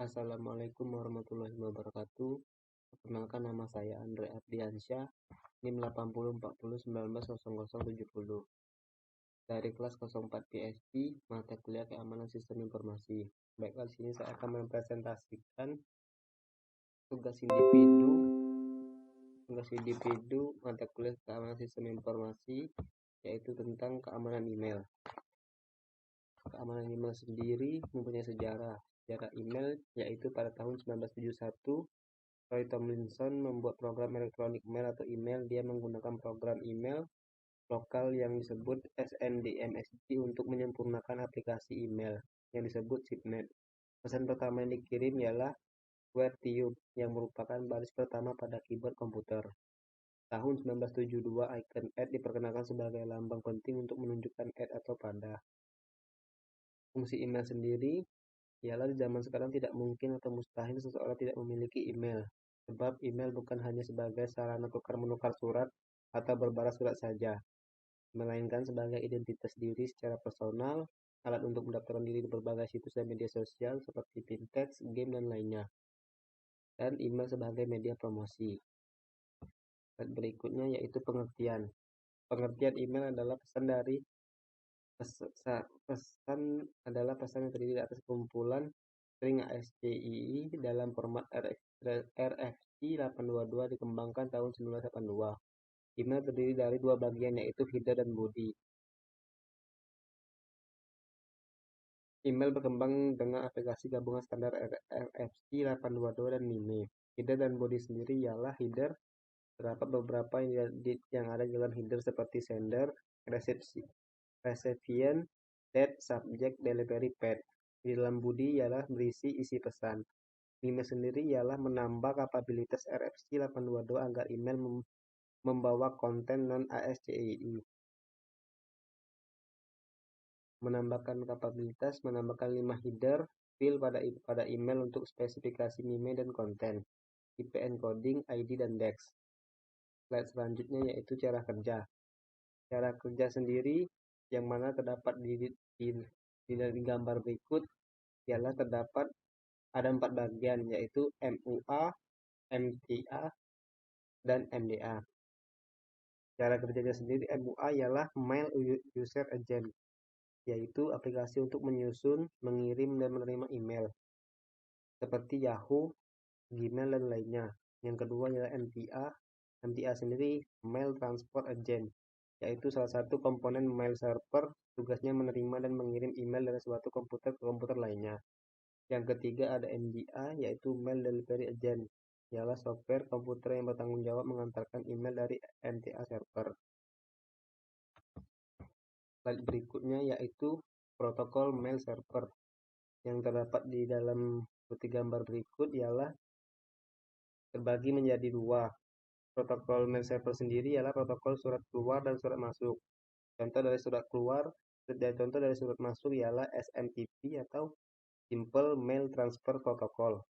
Assalamualaikum warahmatullahi wabarakatuh. Perkenalkan, nama saya Andre Ardiansyah, NIM 8040190070 dari kelas 04 PSP, mata kuliah keamanan sistem informasi. Baiklah, di sini saya akan mempresentasikan tugas individu mata kuliah keamanan sistem informasi, yaitu tentang keamanan email. Keamanan email sendiri mempunyai sejarah email, yaitu pada tahun 1971 Roy Tomlinson membuat program elektronik mail atau email. Dia menggunakan program email lokal yang disebut SNDMSG untuk menyempurnakan aplikasi email yang disebut SIPNet. Pesan pertama yang dikirim ialah QWERTY yang merupakan baris pertama pada keyboard komputer. Tahun 1972 icon diperkenalkan sebagai lambang penting untuk menunjukkan atau pada. Fungsi email sendiri ialah di zaman sekarang tidak mungkin atau mustahil seseorang tidak memiliki email, sebab email bukan hanya sebagai sarana tukar-menukar surat atau berbalas surat saja, melainkan sebagai identitas diri secara personal, alat untuk mendaftarkan diri di berbagai situs dan media sosial seperti Pinterest, game, dan lainnya, dan email sebagai media promosi. Berikutnya yaitu pengertian. Pengertian email adalah pesan yang terdiri atas kumpulan string ASCII dalam format RFC 822 dikembangkan tahun 1982. Email terdiri dari dua bagian, yaitu header dan body. Email berkembang dengan aplikasi gabungan standar RFC 822 dan MIME. Header dan body sendiri ialah header. Terdapat beberapa yang ada di dalam header seperti sender, recipient, date, subject, delivery path. Di dalam body ialah berisi isi pesan. MIME sendiri ialah menambah kapabilitas RFC 822 agar email membawa konten non-ASCII. Menambahkan 5 header field pada email untuk spesifikasi MIME dan konten, IP encoding, ID, dan DEX. Slide selanjutnya yaitu cara kerja. Cara kerja sendiri yang mana terdapat di gambar berikut ialah ada 4 bagian, yaitu MUA, MTA, dan MDA. Cara kerjanya sendiri, MUA ialah Mail User Agent, yaitu aplikasi untuk menyusun, mengirim, dan menerima email seperti Yahoo, Gmail, dan lainnya. Yang kedua ialah MTA. MTA sendiri Mail Transport Agent, yaitu salah satu komponen mail server, tugasnya menerima dan mengirim email dari suatu komputer ke komputer lainnya. Yang ketiga ada MDA, yaitu Mail Delivery Agent, ialah software komputer yang bertanggung jawab mengantarkan email dari MTA server. Slide berikutnya yaitu protokol mail server. Yang terdapat di dalam putih gambar berikut ialah terbagi menjadi 2. Protokol mail server sendiri ialah protokol surat keluar dan surat masuk. Contoh dari surat masuk ialah SMTP atau Simple Mail Transfer Protocol,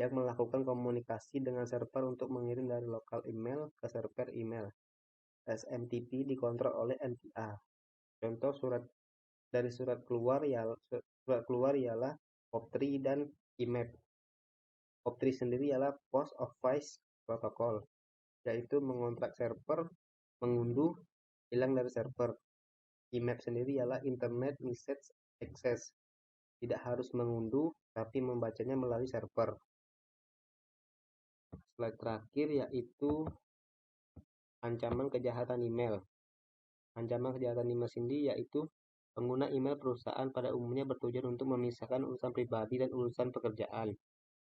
yang melakukan komunikasi dengan server untuk mengirim dari lokal email ke server email. SMTP dikontrol oleh MTA. Contoh surat keluar ialah POP3 dan IMAP. POP3 sendiri ialah Post Office Protocol, yaitu mengontrak server, mengunduh, hilang dari server. IMAP sendiri ialah Internet Message Access, tidak harus mengunduh tapi membacanya melalui server. Slide terakhir yaitu ancaman kejahatan email. Ancaman kejahatan email sendiri yaitu pengguna email perusahaan pada umumnya bertujuan untuk memisahkan urusan pribadi dan urusan pekerjaan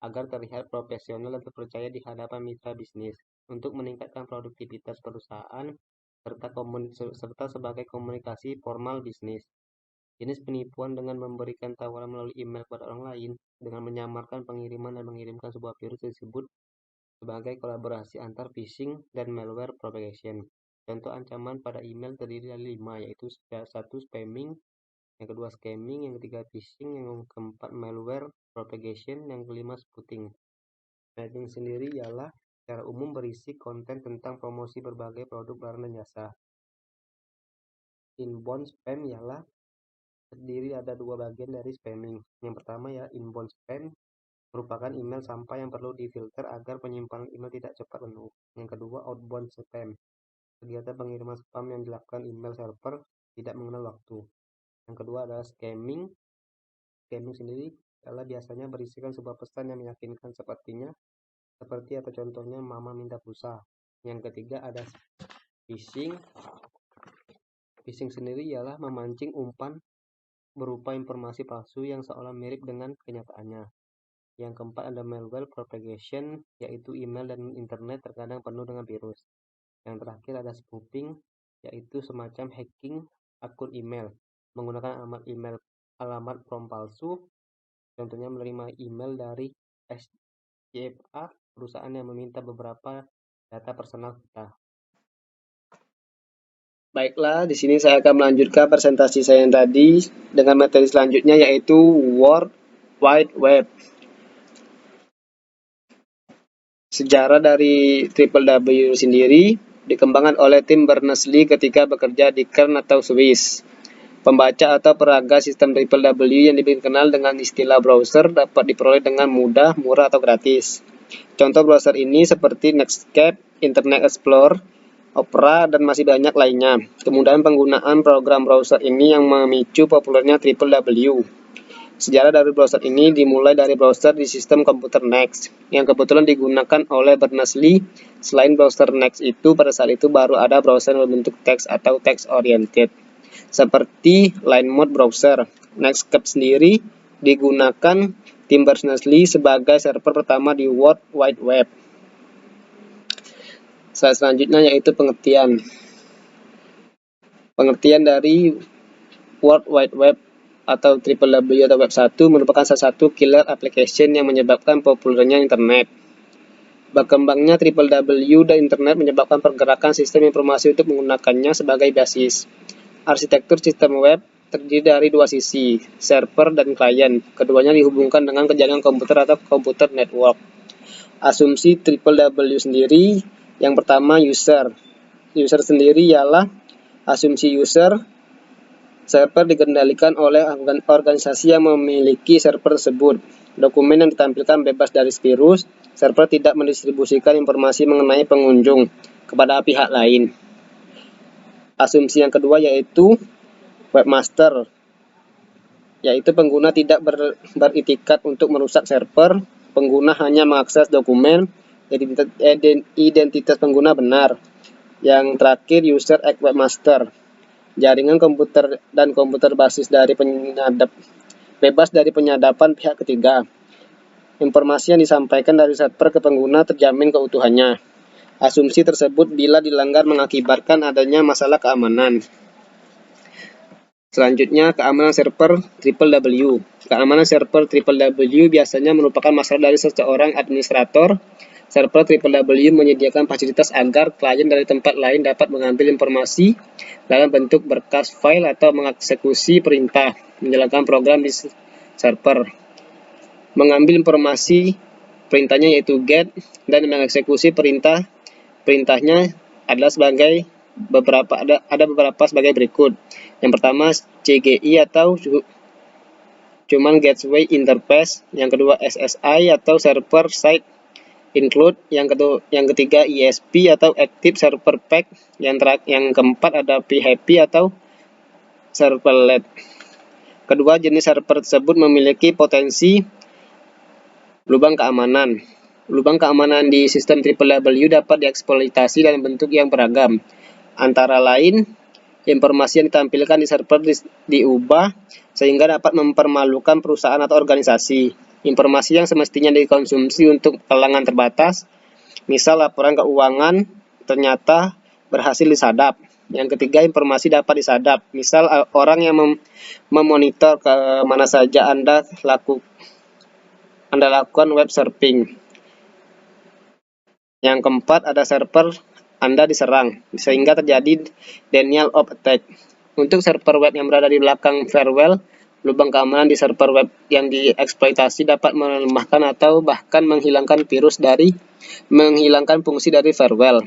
agar terlihat profesional dan terpercaya di hadapan mitra bisnis, untuk meningkatkan produktivitas perusahaan serta sebagai komunikasi formal bisnis. Jenis penipuan dengan memberikan tawaran melalui email kepada orang lain dengan menyamarkan pengiriman dan mengirimkan sebuah virus disebut sebagai kolaborasi antar phishing dan malware propagation. Contoh ancaman pada email terdiri dari 5, yaitu 1. Spamming, yang kedua scamming, yang ketiga phishing, yang keempat malware propagation, yang kelima spoofing. Mailing sendiri ialah secara umum berisi konten tentang promosi berbagai produk, barang, dan jasa. Inbound spam terdiri ada 2 bagian dari spamming. Yang pertama ya inbound spam, merupakan email sampah yang perlu difilter agar penyimpanan email tidak cepat penuh. Yang kedua, outbound spam. Kegiatan pengiriman spam yang dilakukan email server tidak mengenal waktu. Yang kedua adalah scamming. Scamming sendiri adalah biasanya berisikan sebuah pesan yang meyakinkan seperti atau contohnya mama minta pulsa. Yang ketiga ada phishing. Phishing sendiri ialah memancing umpan berupa informasi palsu yang seolah mirip dengan kenyataannya. Yang keempat ada malware propagation, yaitu email dan internet terkadang penuh dengan virus. Yang terakhir ada spoofing, yaitu semacam hacking akun email menggunakan alamat prom palsu. Contohnya menerima email dari SCFA, perusahaan yang meminta beberapa data personal kita. Baiklah, di sini saya akan melanjutkan presentasi saya yang tadi dengan materi selanjutnya, yaitu World Wide Web. Sejarah dari www sendiri dikembangkan oleh tim Berners-Lee ketika bekerja di Kern atau Swiss. Pembaca atau peraga sistem www yang dikenal dengan istilah browser dapat diperoleh dengan mudah, murah, atau gratis. Contoh browser ini seperti Netscape, Internet Explorer, Opera, dan masih banyak lainnya. Kemudian penggunaan program browser ini yang memicu populernya www. Sejarah dari browser ini dimulai dari browser di sistem komputer NeXT yang kebetulan digunakan oleh Berners-Lee. Selain browser NeXT itu, pada saat itu baru ada browser berbentuk teks atau text oriented seperti Line Mode browser. Netscape sendiri digunakan tim Berners-Lee sebagai server pertama di World Wide Web. Selanjutnya yaitu pengertian. Pengertian dari World Wide Web atau www atau Web 1 merupakan salah satu killer application yang menyebabkan populernya internet. Berkembangnya www dan internet menyebabkan pergerakan sistem informasi untuk menggunakannya sebagai basis. Arsitektur sistem web terdiri dari dua sisi, server dan klien. Keduanya dihubungkan dengan jaringan komputer atau komputer network. Asumsi www sendiri, yang pertama user. User sendiri ialah asumsi user. Server dikendalikan oleh organisasi yang memiliki server tersebut. Dokumen yang ditampilkan bebas dari virus. Server tidak mendistribusikan informasi mengenai pengunjung kepada pihak lain. Asumsi yang kedua yaitu webmaster, yaitu pengguna tidak beritikat untuk merusak server. Pengguna hanya mengakses dokumen, identitas pengguna benar. Yang terakhir user act webmaster, jaringan komputer dan komputer bebas dari penyadapan pihak ketiga. Informasi yang disampaikan dari server ke pengguna terjamin keutuhannya. Asumsi tersebut bila dilanggar mengakibatkan adanya masalah keamanan. Selanjutnya, keamanan server www. Keamanan server www biasanya merupakan masalah dari seseorang administrator. Server www menyediakan fasilitas agar klien dari tempat lain dapat mengambil informasi dalam bentuk berkas file atau mengeksekusi perintah, menjalankan program di server. Mengambil informasi perintahnya yaitu get, dan mengeksekusi perintahnya adalah sebagai beberapa sebagai berikut. Yang pertama CGI atau Cuman Gateway Interface, yang kedua SSI atau Server Side Include, yang ketiga ESP atau Active Server Pack, yang keempat ada PHP atau Servlet. Kedua jenis server tersebut memiliki potensi lubang keamanan. Lubang keamanan di sistem www dapat dieksploitasi dalam bentuk yang beragam. Antara lain, informasi yang ditampilkan di server diubah sehingga dapat mempermalukan perusahaan atau organisasi. Informasi yang semestinya dikonsumsi untuk kalangan terbatas, misal laporan keuangan, ternyata berhasil disadap. Yang ketiga, informasi dapat disadap, misal orang yang memonitor ke mana saja Anda lakukan web surfing. Yang keempat, ada server Anda diserang, sehingga terjadi denial of attack. Untuk server web yang berada di belakang firewall, lubang keamanan di server web yang dieksploitasi dapat melemahkan atau bahkan menghilangkan fungsi dari firewall.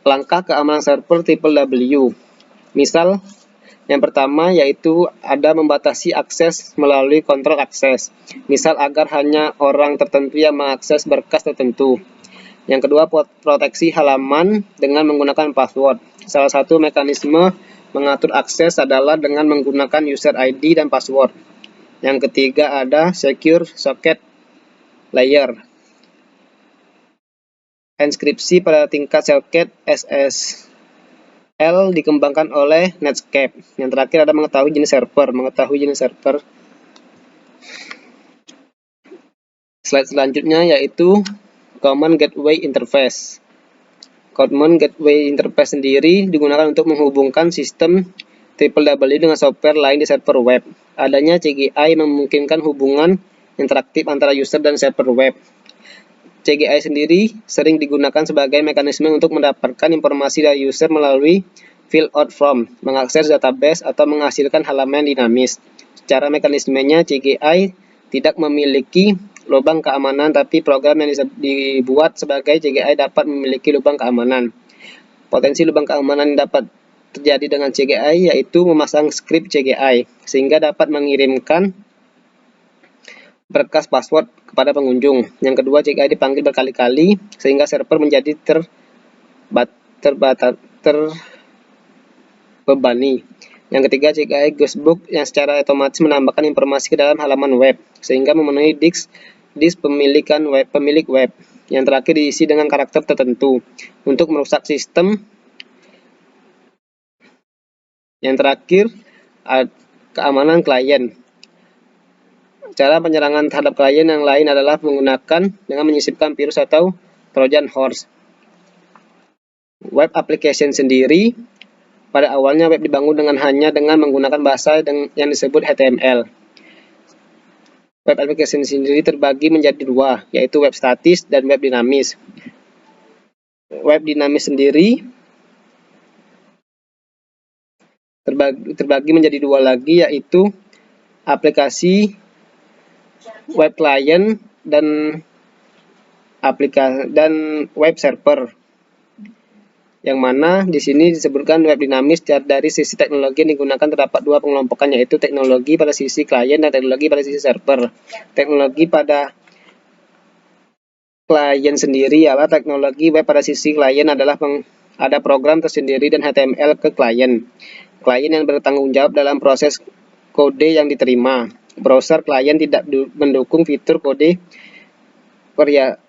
Langkah keamanan server www. Misal, Yang pertama yaitu ada membatasi akses melalui kontrol akses, misal agar hanya orang tertentu yang mengakses berkas tertentu. Yang kedua, proteksi halaman dengan menggunakan password. Salah satu mekanisme mengatur akses adalah dengan menggunakan user ID dan password. Yang ketiga ada secure socket layer. Enkripsi pada tingkat socket SSL dikembangkan oleh Netscape. Yang terakhir ada mengetahui jenis server. Slide selanjutnya yaitu Common Gateway Interface. Common Gateway Interface sendiri digunakan untuk menghubungkan sistem www dengan software lain di server web. Adanya CGI memungkinkan hubungan interaktif antara user dan server web. CGI sendiri sering digunakan sebagai mekanisme untuk mendapatkan informasi dari user melalui fill out form, mengakses database, atau menghasilkan halaman dinamis. Secara mekanismenya, CGI tidak memiliki lubang keamanan, tapi program yang dibuat sebagai CGI dapat memiliki lubang keamanan. Potensi lubang keamanan yang dapat terjadi dengan CGI yaitu memasang skrip CGI, sehingga dapat mengirimkan berkas password kepada pengunjung. Yang kedua, CGI dipanggil berkali-kali sehingga server menjadi terbebani. Yang ketiga, CGI Guestbook yang secara otomatis menambahkan informasi ke dalam halaman web sehingga memenuhi disk pemilik web. Yang terakhir diisi dengan karakter tertentu untuk merusak sistem. Yang terakhir, keamanan klien. Cara penyerangan terhadap klien yang lain adalah menggunakan dengan menyisipkan virus atau Trojan horse. Web application sendiri, pada awalnya web dibangun hanya dengan menggunakan bahasa yang disebut HTML. Web application sendiri terbagi menjadi dua, yaitu web statis dan web dinamis. Web dinamis sendiri terbagi menjadi dua lagi, yaitu aplikasi web client dan web server. Yang mana di sini disebutkan web dinamis dari sisi teknologi yang digunakan terdapat dua pengelompokan, yaitu teknologi pada sisi klien dan teknologi pada sisi server. Teknologi pada klien sendiri adalah teknologi web pada sisi klien adalah ada program tersendiri dan HTML ke klien. Klien yang bertanggung jawab dalam proses kode yang diterima. Browser klien tidak mendukung fitur kode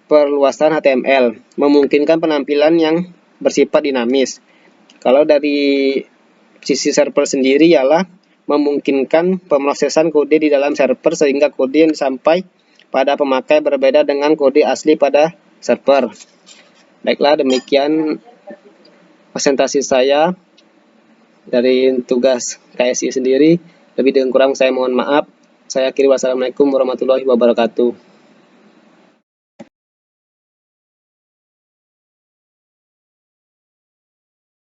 perluasan HTML, memungkinkan penampilan yang bersifat dinamis. Kalau dari sisi server sendiri ialah memungkinkan pemrosesan kode di dalam server sehingga kode yang sampai pada pemakai berbeda dengan kode asli pada server. Baiklah, demikian presentasi saya dari tugas KSI sendiri. Lebih dan kurang saya mohon maaf. Saya akhiri, wassalamualaikum warahmatullahi wabarakatuh.